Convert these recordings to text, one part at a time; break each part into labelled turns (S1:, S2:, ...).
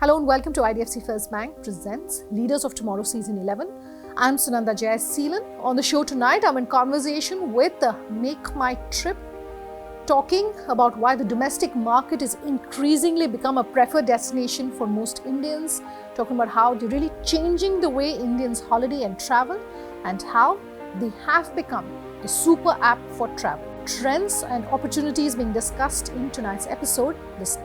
S1: Hello and welcome to IDFC First Bank presents Leaders of Tomorrow Season 11. I'm Sunanda Jayasseelan. On the show tonight, I'm in conversation with MakeMyTrip, talking about why the domestic market is increasingly become a preferred destination for most Indians, talking about how they're really changing the way Indians holiday and travel, and how they have become the super app for travel. Trends and opportunities being discussed in tonight's episode. Listen.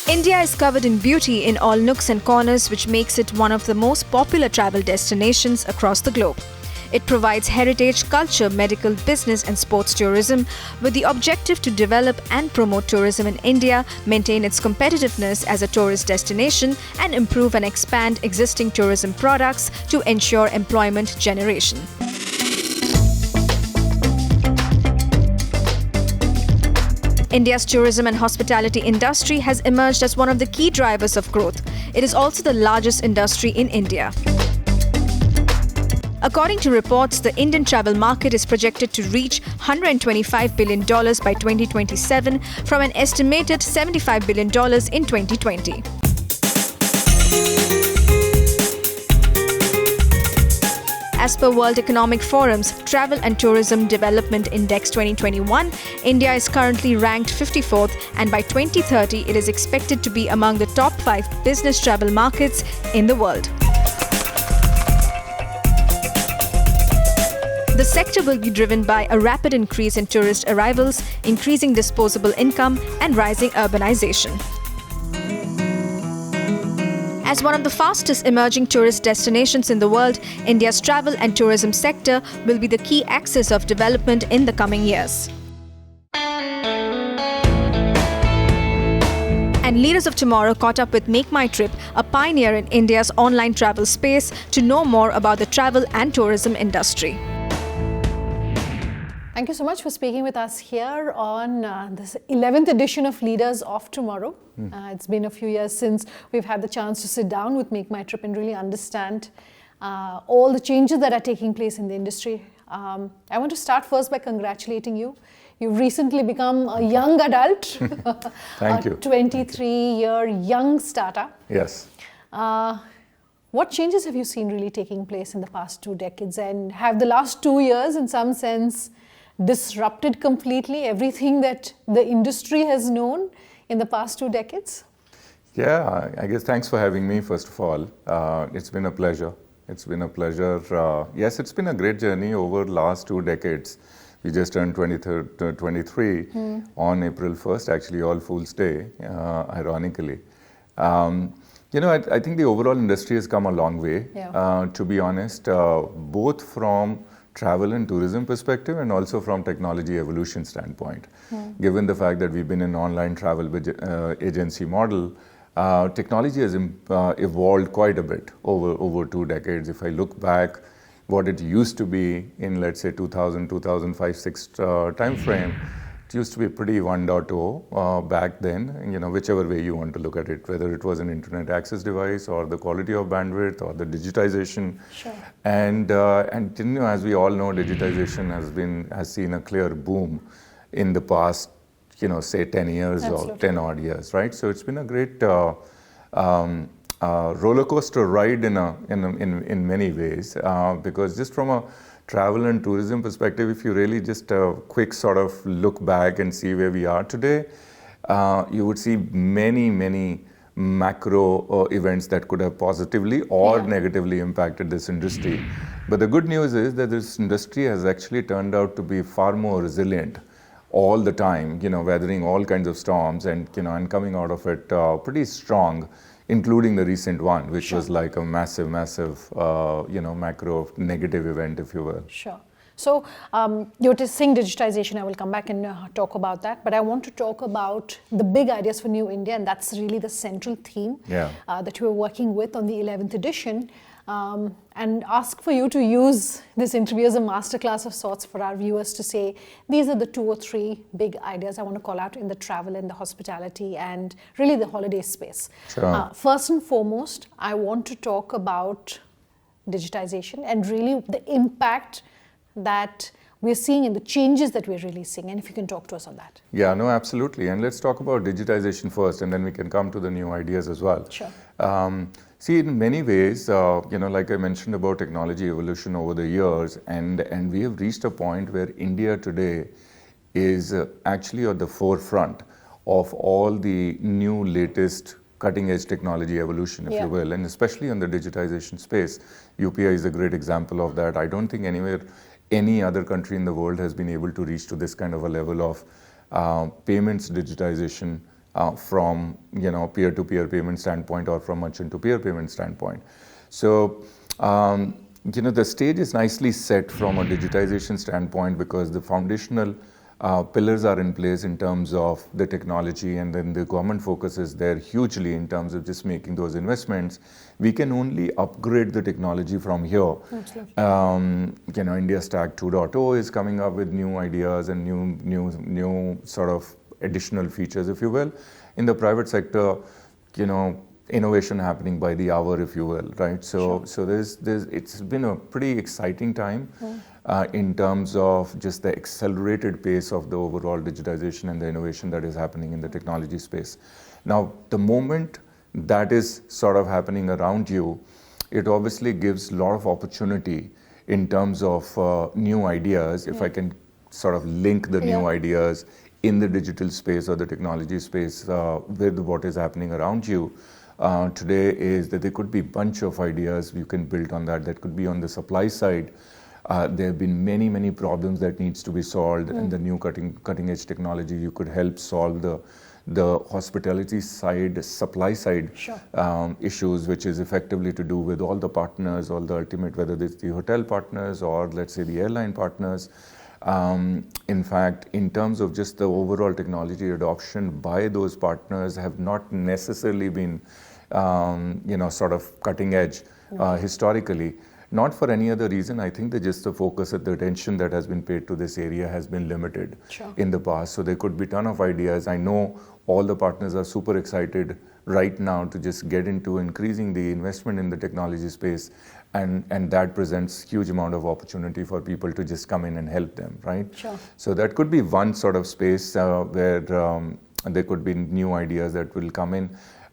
S2: India is covered in beauty in all nooks and corners, which makes it one of the most popular travel destinations across the globe. It provides heritage, culture, medical, business and sports tourism with the objective to develop and promote tourism in India, maintain its competitiveness as a tourist destination and improve and expand existing tourism products to ensure employment generation. India's tourism and hospitality industry has emerged as one of the key drivers of growth. It is also the largest industry in India. According to reports, the Indian travel market is projected to reach $125 billion by 2027 from an estimated $75 billion in 2020. As per World Economic Forum's Travel and Tourism Development Index 2021, India is currently ranked 54th, and by 2030 it is expected to be among the top 5 business travel markets in the world. The sector will be driven by a rapid increase in tourist arrivals, increasing disposable income, and rising urbanization. As one of the fastest emerging tourist destinations in the world, India's travel and tourism sector will be the key axis of development in the coming years. And Leaders of Tomorrow caught up with MakeMyTrip, a pioneer in India's online travel space, to know more about the travel and tourism industry.
S1: Thank you so much for speaking with us here on this 11th edition of Leaders of Tomorrow. It's been a few years since we've had the chance to sit down with MakeMyTrip and really understand all the changes that are taking place in the industry. I want to start first by congratulating you. You've recently become a young adult.
S3: Thank you.
S1: A 23-year young startup.
S3: Yes.
S1: What changes have you seen really taking place in the past 2 decades? And have the last 2 years, in some sense, disrupted completely everything that the industry has known in the past 2 decades?
S3: Yeah, I guess thanks for having me, first of all. It's been a pleasure. It's been a pleasure. Yes, it's been a great journey over the last 2 decades. We just turned 23 on April 1st, actually All Fools Day, ironically. I think the overall industry has come a long way, to be honest, both from travel and tourism perspective and also from technology evolution standpoint. Given the fact that we've been an online travel agency model, technology has evolved quite a bit over 2 decades. If I look back what it used to be in, let's say, 2000, 2005, 6 time frame, it used to be pretty 1.0 back then, whichever way you want to look at it, whether it was an internet access device or the quality of bandwidth or the digitization.
S1: Sure.
S3: And as we all know, digitization has seen a clear boom in the past, say 10 years
S1: Absolutely.
S3: or 10 odd years, right? So it's been a great roller coaster ride in many ways, because just from a travel and tourism perspective, if you really just a quick sort of look back and see where we are today, you would see many macro events that could have positively or negatively impacted this industry. But the good news is that this industry has actually turned out to be far more resilient all the time, weathering all kinds of storms and coming out of it pretty strong, including the recent one, which was like a massive, macro negative event, if you will.
S1: Sure. So you're just saying digitization. I will come back and talk about that. But I want to talk about the big ideas for New India, and that's really the central theme that you were working with on the 11th edition. and ask for you to use this interview as a masterclass of sorts for our viewers to say, these are the 2 or 3 big ideas I want to call out in the travel and the hospitality and really the holiday space.
S3: Sure.
S1: First and foremost, I want to talk about digitization and really the impact that we're seeing and the changes that we're really seeing. And if you can talk to us on that.
S3: Yeah, no, absolutely. And let's talk about digitization first, and then we can come to the new ideas as well.
S1: Sure.
S3: See, in many ways, like I mentioned about technology evolution over the years, and we have reached a point where India today is actually at the forefront of all the new latest cutting edge technology evolution, if you will, and especially in the digitization space. UPI is a great example of that. I don't think any other country in the world has been able to reach to this kind of a level of payments digitization from peer-to-peer payment standpoint or from merchant-to-peer payment standpoint. So the stage is nicely set from a digitization standpoint because the foundational pillars are in place in terms of the technology, and then the government focuses there hugely in terms of just making those investments. We can only upgrade the technology from here.
S1: Absolutely.
S3: India Stack 2.0 is coming up with new ideas and new sort of additional features, if you will. In the private sector, innovation happening by the hour, if you will, right? So it's been a pretty exciting time in terms of just the accelerated pace of the overall digitization and the innovation that is happening in the technology space. Now, the moment that is sort of happening around you, it obviously gives a lot of opportunity in terms of new ideas. If I can sort of link the new ideas in the digital space or the technology space with what is happening around you, today is that there could be a bunch of ideas you can build on that. That could be on the supply side. There have been many problems that needs to be solved, and the new cutting edge technology, you could help solve the hospitality side, supply side issues, which is effectively to do with all the partners, all the ultimate, whether it's the hotel partners or let's say the airline partners. In fact, in terms of just the overall technology adoption by those partners have not necessarily been, sort of cutting edge historically. Not for any other reason. I think that just the focus and the attention that has been paid to this area has been limited in the past. So there could be a ton of ideas. I know all the partners are super excited right now to just get into increasing the investment in the technology space, and that presents huge amount of opportunity for people to just come in and help them, right? So that could be one sort of space where there could be new ideas that will come in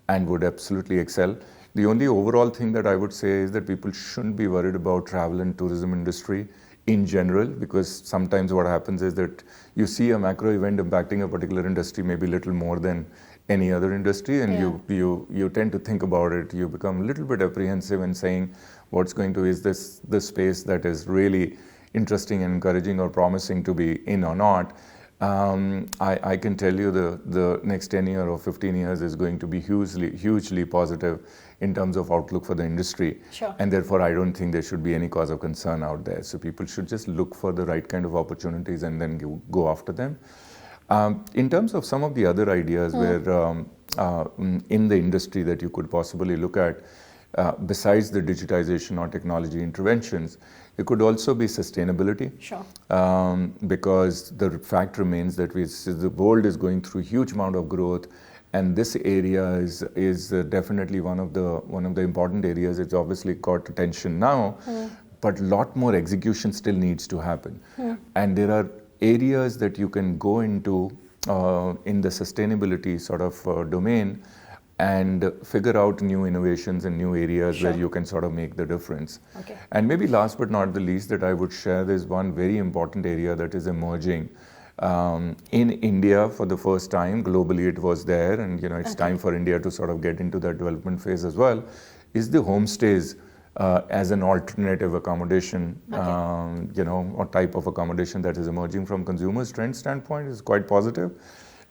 S3: and would absolutely excel. The only overall thing that I would say is that people shouldn't be worried about travel and tourism industry in general, because sometimes what happens is that you see a macro event impacting a particular industry maybe a little more than any other industry, and you tend to think about it. You become a little bit apprehensive in saying is this the space that is really interesting and encouraging or promising to be in or not. I can tell you the next 10 years or 15 years is going to be hugely positive in terms of outlook for the industry. And therefore, I don't think there should be any cause of concern out there. So people should just look for the right kind of opportunities and then go after them. In terms of some of the other ideas where in the industry that you could possibly look at, besides the digitization or technology interventions, it could also be sustainability. Because the fact remains that the world is going through a huge amount of growth, and this area is definitely one of the important areas. It's obviously got attention now, but a lot more execution still needs to happen. And there are areas that you can go into in the sustainability sort of domain and figure out new innovations and new areas where you can sort of make the difference. And maybe last but not the least that I would share, there's one very important area that is emerging in India for the first time. Globally it was there, and it's time for India to sort of get into that development phase as well, is the homestays as an alternative accommodation, or type of accommodation that is emerging from consumers' trend standpoint is quite positive.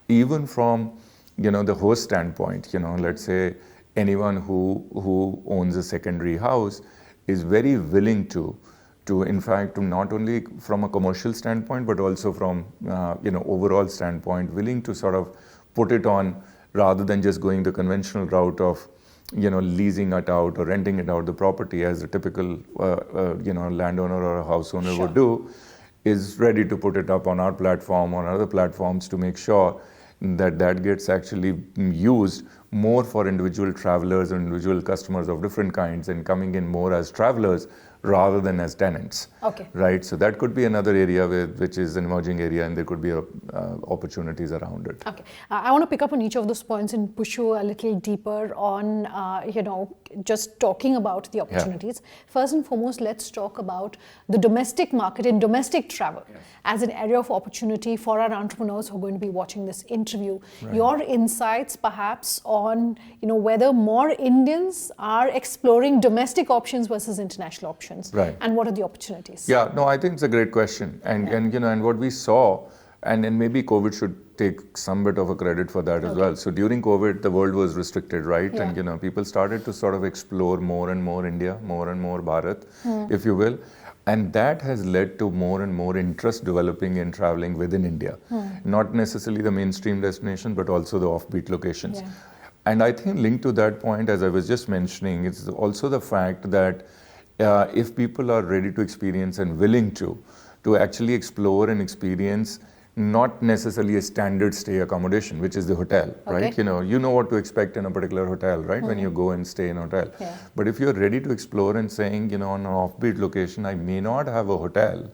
S3: Even from the host standpoint, let's say anyone who owns a secondary house is very willing to in fact, not only from a commercial standpoint, but also from, overall standpoint, willing to sort of put it on rather than just going the conventional route of, leasing it out or renting it out, the property, as a typical, landowner or a house owner would do, is ready to put it up on our platform, on other platforms, to make sure that that gets actually used more for individual travelers and individual customers of different kinds, and coming in more as travelers rather than as tenants.
S1: Okay.
S3: Right? So that could be another area which is an emerging area, and there could be opportunities around it.
S1: Okay. I want to pick up on each of those points and push you a little deeper on, just talking about the opportunities. Yeah. First and foremost, let's talk about the domestic market and domestic travel as an area of opportunity for our entrepreneurs who are going to be watching this interview. Right. Your insights perhaps on, whether more Indians are exploring domestic options versus international options.
S3: Right.
S1: And what are the opportunities?
S3: Yeah, no, I think it's a great question. And what we saw, and maybe COVID should take some bit of a credit for that as well. So during COVID, the world was restricted, right? Yeah. And people started to sort of explore more and more India, more and more Bharat, if you will. And that has led to more and more interest developing in traveling within India. Not necessarily the mainstream destinations, but also the offbeat locations. Yeah. And I think linked to that point, as I was just mentioning, it's also the fact that if people are ready to experience and willing to actually explore and experience not necessarily a standard stay accommodation, which is the hotel, right? You know what to expect in a particular hotel, right? When you go and stay in a hotel. Yeah. But if you're ready to explore and saying, on an offbeat location, I may not have a hotel,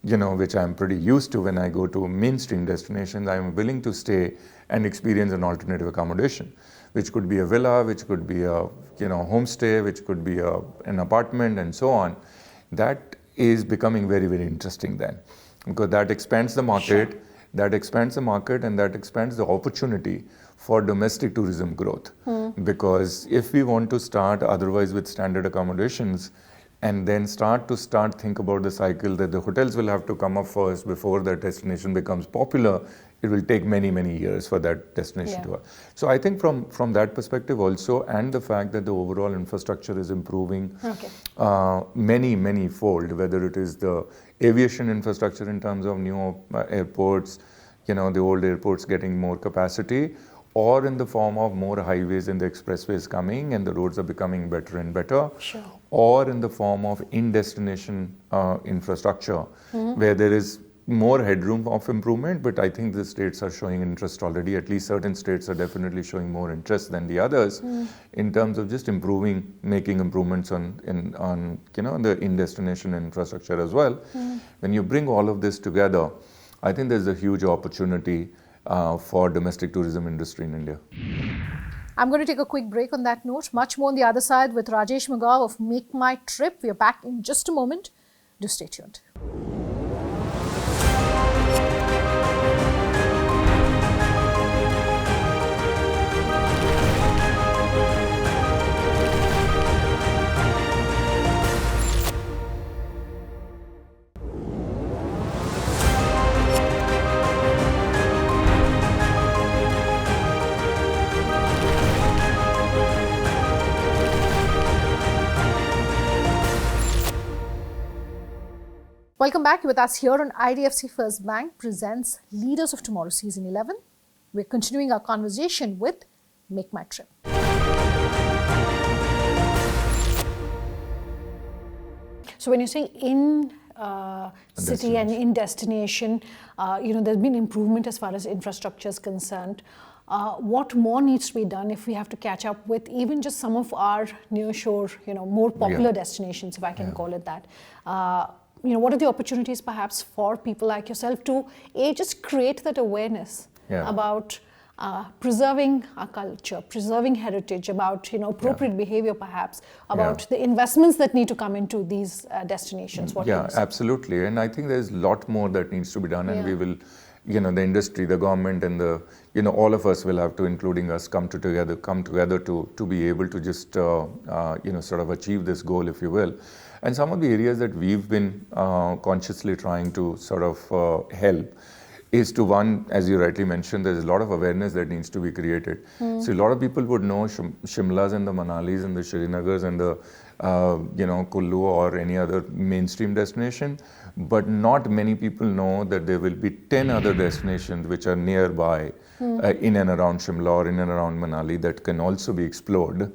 S3: which I'm pretty used to when I go to mainstream destinations, I'm willing to stay and experience an alternative accommodation, which could be a villa, which could be a homestay, which could be an apartment, and so on. That is becoming very, very interesting then, because that expands the market, and that expands the opportunity for domestic tourism growth. Because if we want to start otherwise with standard accommodations, and then think about the cycle that the hotels will have to come up first before that destination becomes popular, it will take many, many years for that destination to work. So I think from that perspective also, and the fact that the overall infrastructure is improving many fold, whether it is the aviation infrastructure in terms of new airports, the old airports getting more capacity, or in the form of more highways and the expressways coming and the roads are becoming better and better, or in the form of in-destination infrastructure, where there is more headroom of improvement, but I think the states are showing interest already. At least certain states are definitely showing more interest than the others in terms of just making improvements on the in-destination infrastructure as well. When you bring all of this together, I think there's a huge opportunity for domestic tourism industry in India.
S1: I'm going to take a quick break on that note. Much more on the other side with Rajesh Magow of MakeMyTrip. We are back in just a moment. Do stay tuned. Welcome back. With us here on IDFC First Bank presents Leaders of Tomorrow Season 11. We're continuing our conversation with MakeMyTrip. So when you're saying in city and in destination, there's been improvement as far as infrastructure is concerned. What more needs to be done if we have to catch up with even just some of our nearshore, more popular destinations, if I can call it that? What are the opportunities perhaps for people like yourself to just create that awareness about preserving our culture, preserving heritage, about appropriate behavior perhaps, about the investments that need to come into these destinations?
S3: Absolutely. And I think there's a lot more that needs to be done, and we will, the industry, the government, and all of us will have to, including us, come together to be able to just sort of achieve this goal, if you will. And some of the areas that we've been consciously trying to sort of help is to, one, as you rightly mentioned, there's a lot of awareness that needs to be created. So a lot of people would know Shimlas and the Manalis and the Srinagars and the Kullu or any other mainstream destination, but not many people know that there will be 10 other destinations which are nearby in and around Shimla or in and around Manali that can also be explored.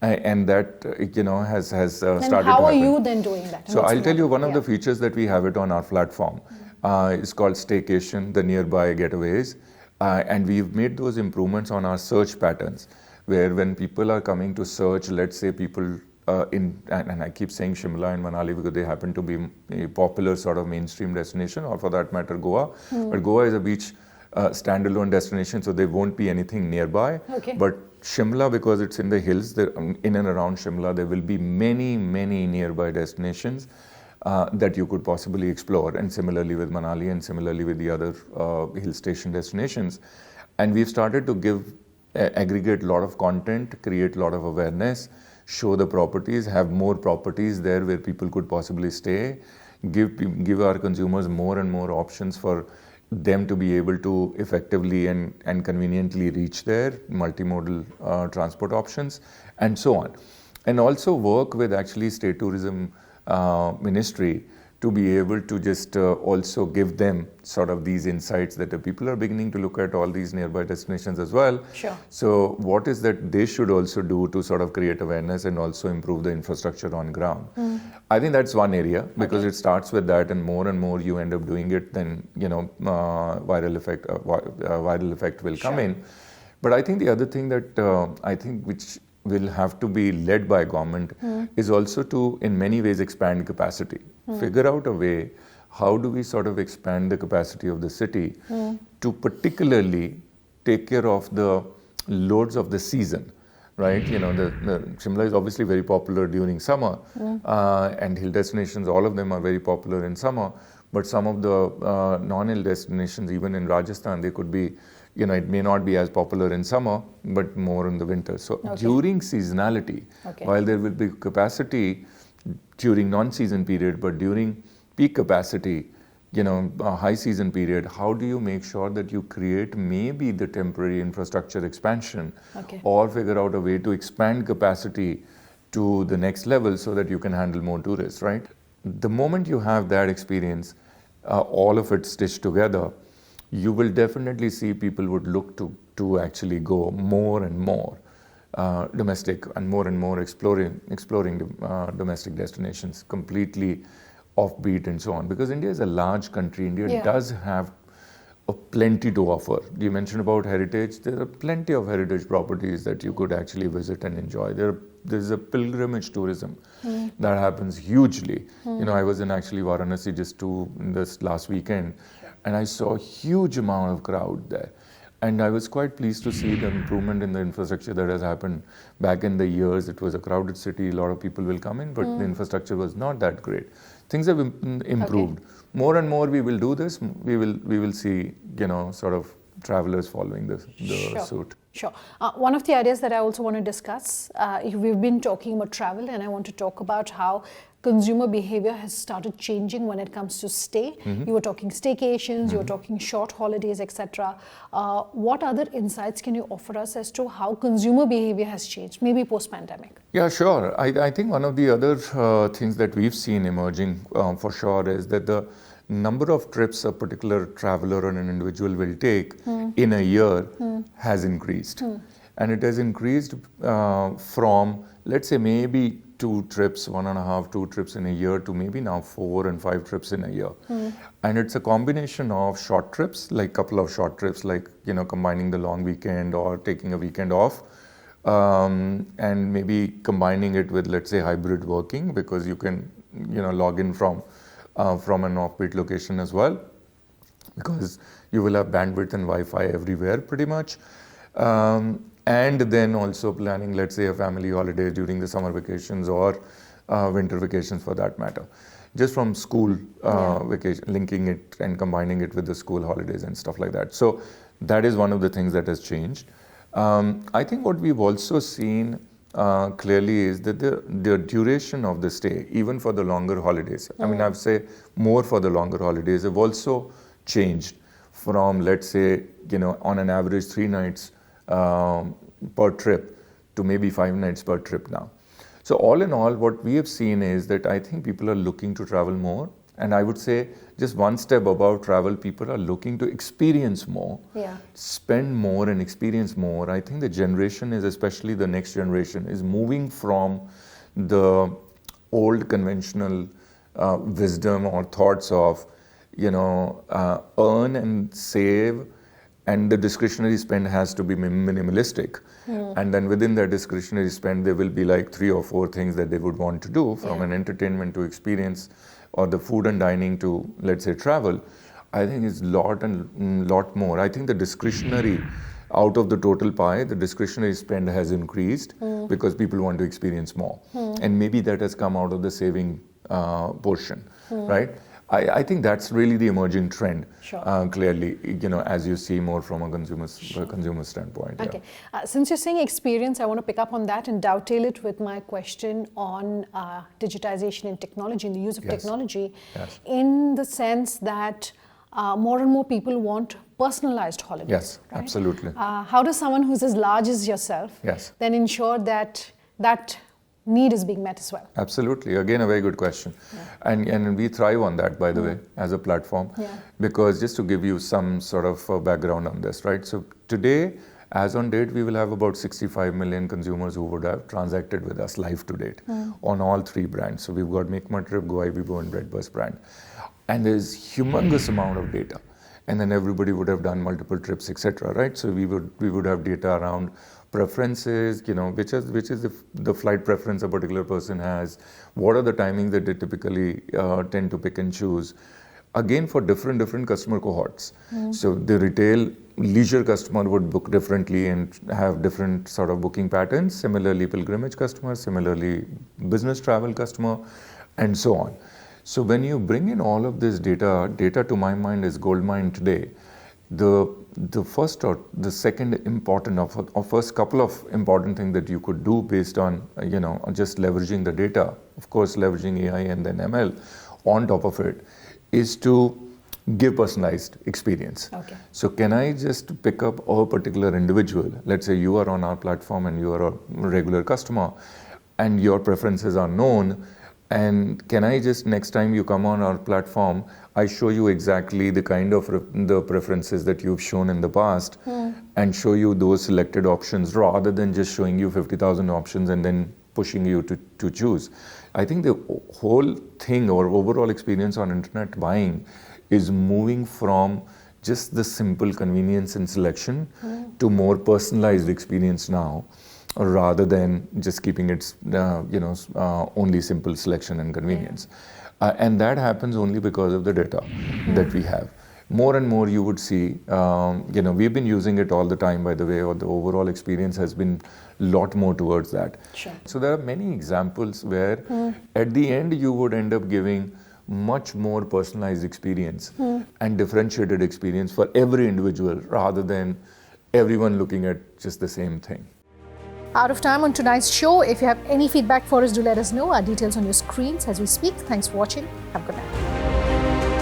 S3: And that has started to happen.
S1: How are you then doing that?
S3: So I'll tell you one of the features that we have it on our platform. It's called Staycation, the nearby getaways. And we've made those improvements on our search patterns, where when people are coming to search, let's say people and I keep saying Shimla and Manali because they happen to be a popular sort of mainstream destination, or for that matter Goa. But Goa is a beach standalone destination, so there won't be anything nearby. But Shimla, because it's in the hills, in and around Shimla, there will be many, many nearby destinations that you could possibly explore. And similarly with Manali and similarly with the other hill station destinations. And we've started to aggregate a lot of content, create a lot of awareness, show the properties, have more properties there where people could possibly stay, give our consumers more and more options for them to be able to effectively and conveniently reach there, multimodal transport options, and so on. And also work with actually State Tourism Ministry to be able to just also give them sort of these insights that the people are beginning to look at all these nearby destinations as well.
S1: Sure.
S3: So what is that they should also do to sort of create awareness and also improve the infrastructure on ground? I think that's one area, because it starts with that, and more you end up doing it, then viral effect will come in. But I think the other thing that I think which will have to be led by government is also to, in many ways, expand capacity. Figure out a way, how do we sort of expand the capacity of the city to particularly take care of the loads of the season, right? The Shimla is obviously very popular during summer, and hill destinations, all of them are very popular in summer, but some of the non-hill destinations, even in Rajasthan, they could be, it may not be as popular in summer, but more in the winter. So during seasonality, while there will be capacity during non-season period, but during peak capacity, high season period, how do you make sure that you create maybe the temporary infrastructure expansion, or figure out a way to expand capacity to the next level so that you can handle more tourists, right? The moment you have that experience, all of it stitched together, you will definitely see people would look to actually go more and more domestic and more exploring domestic destinations, completely offbeat and so on. Because India is a large country. India does have plenty to offer. You mentioned about heritage. There are plenty of heritage properties that you could actually visit and enjoy. There's a pilgrimage tourism that happens hugely. I was in actually Varanasi just this last weekend, and I saw a huge amount of crowd there. And I was quite pleased to see the improvement in the infrastructure that has happened. Back in the years, it was a crowded city, a lot of people will come in, but the infrastructure was not that great. Things have improved. More and more we will do this. We will see, sort of travelers following the suit.
S1: Sure. One of the areas that I also want to discuss, we've been talking about travel, and I want to talk about how consumer behavior has started changing when it comes to stay. You were talking staycations, you were talking short holidays, etc. What other insights can you offer us as to how consumer behavior has changed, maybe post-pandemic?
S3: Yeah, sure. I think one of the other things that we've seen emerging for sure is that the number of trips a particular traveler or an individual will take in a year has increased. And it has increased from, let's say, maybe 2 trips, 1.5, 2 trips in a year, to maybe now 4 and 5 trips in a year. And it's a combination of short trips, like couple of short trips, like, combining the long weekend or taking a weekend off, and maybe combining it with, let's say, hybrid working, because you can, log in from an offbeat location as well, because you will have bandwidth and Wi-Fi everywhere pretty much. And then also planning, let's say, a family holiday during the summer vacations or winter vacations for that matter. Just from school vacation, linking it and combining it with the school holidays and stuff like that. So that is one of the things that has changed. I think what we've also seen clearly is that the duration of the stay, even for the longer holidays, I mean, I'd say more for the longer holidays, have also changed from, let's say, on an average 3 nights per trip to maybe 5 nights per trip now. So all in all, what we have seen is that I think people are looking to travel more. And I would say just one step above travel, people are looking to experience more, spend more and experience more. I think the generation is, especially the next generation, is moving from the old conventional wisdom or thoughts of, earn and save, and the discretionary spend has to be minimalistic. And then within that discretionary spend, there will be like 3 or 4 things that they would want to do, from an entertainment to experience, or the food and dining to, let's say, travel. I think it's lot more. I think the discretionary, out of the total pie, the discretionary spend has increased because people want to experience more. And maybe that has come out of the saving portion, right? I think that's really the emerging trend, clearly, as you see more from a consumer standpoint.
S1: Okay. Since you're saying experience, I want to pick up on that and dovetail it with my question on digitization and technology and the use of technology, in the sense that more and more people want personalized holidays.
S3: Yes,
S1: right?
S3: absolutely.
S1: How does someone who's as large as yourself then ensure that that need is being met as well?
S3: Absolutely. Again, a very good question. And we thrive on that, by the way, as a platform. Because just to give you some sort of background on this, right? So today, as on date, we will have about 65 million consumers who would have transacted with us live to date on all 3 brands. So we've got MakeMyTrip, GoIbibo, and Redbus brand. And there's humongous amount of data. And then everybody would have done multiple trips, etc. Right? So we would have data around preferences, which is the flight preference a particular person has. What are the timings that they typically tend to pick and choose? Again, for different customer cohorts. So the retail leisure customer would book differently and have different sort of booking patterns. Similarly, pilgrimage customer, similarly, business travel customer, and so on. So when you bring in all of this data to my mind is goldmine today. The first or the second important or first couple of important things that you could do based on just leveraging the data, of course leveraging AI and then ML on top of it, is to give personalized experience. So can I just pick up a particular individual? Let's say you are on our platform and you are a regular customer and your preferences are known. And can I just, next time you come on our platform, I show you exactly the kind of the preferences that you've shown in the past and show you those selected options rather than just showing you 50,000 options and then pushing you to choose. I think the whole thing or overall experience on internet buying is moving from just the simple convenience and selection to more personalized experience now, rather than just keeping it, only simple selection and convenience. And that happens only because of the data that we have. More and more you would see, we've been using it all the time, by the way, or the overall experience has been a lot more towards that. So there are many examples where at the end you would end up giving much more personalized experience and differentiated experience for every individual rather than everyone looking at just the same thing.
S1: Out of time on tonight's show. If you have any feedback for us, do let us know. Our details on your screens as we speak. Thanks for watching. Have a good night.